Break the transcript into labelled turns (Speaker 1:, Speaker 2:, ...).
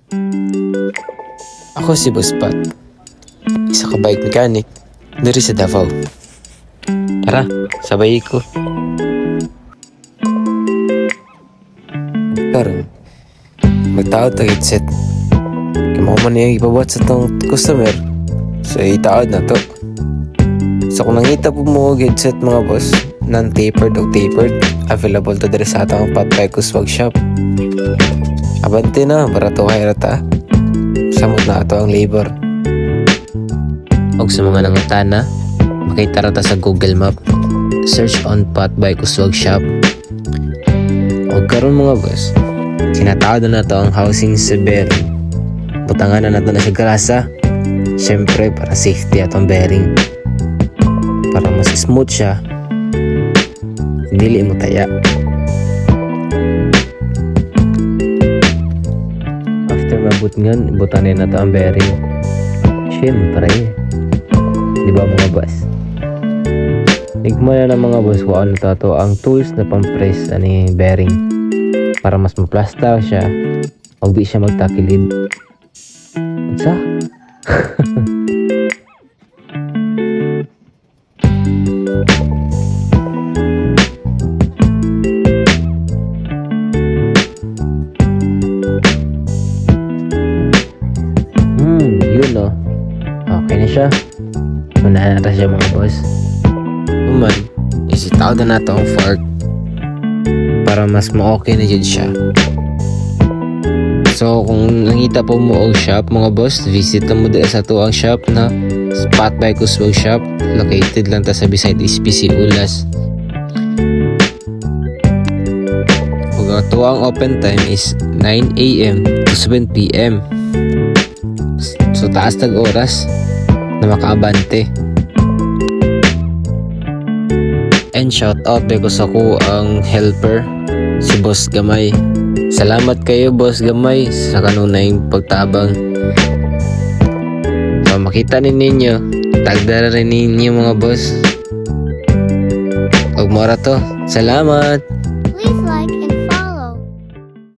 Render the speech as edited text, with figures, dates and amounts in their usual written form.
Speaker 1: Ako si Boss Pat, isa ka bike mechanic diri sa Davao. Tara, sabay ko. Karon, magtaod ang headset. Kamo man yung ipabuhat sa tong customer, so itaod na to. So kung nangita po mo og headset mga boss, non-tapered o tapered, available to diri sa atong Pat Bike Workshop. Abante na, barato kay rata. Samot na ato ang labor. Og sa mga nangutana, makita rata sa Google Map. Search on Pat Bike Workshop. Og karon mga boss, sinataod na to ang housing sa bearing. Butangan na nato na sa grasa. Siyempre para safety atong bearing. Para mas smooth siya, dili mo taya. After mabut ngan, butanin na to ang bearing. Siyempre, di ba mga boss? Nigmana na mga boss kung ano to ang tools na pang-press ani bearing para mas maplasta siya o di siya magtakilid. Sa? Yun no. Okay na siya. Unahan na siya mga boss. Human, isitaw na nato ang fork para mas ma-okay na dyan siya. So kung nakita po mo og shop mga boss, visit na mo dito sa tuang shop na Pat Bike Workshop. Located lang ta sa beside SPC Ulas. Ug ang tuang open time is 9 AM to 7 PM. So taas tag oras na makaabante. And shout out ko sa ko ang helper, si Boss Gamay. Salamat kayo Boss Gamay sa kanunay pagtabang. So makita ninyo, tagdara rin ninyo mga boss. Ug mora to. Salamat.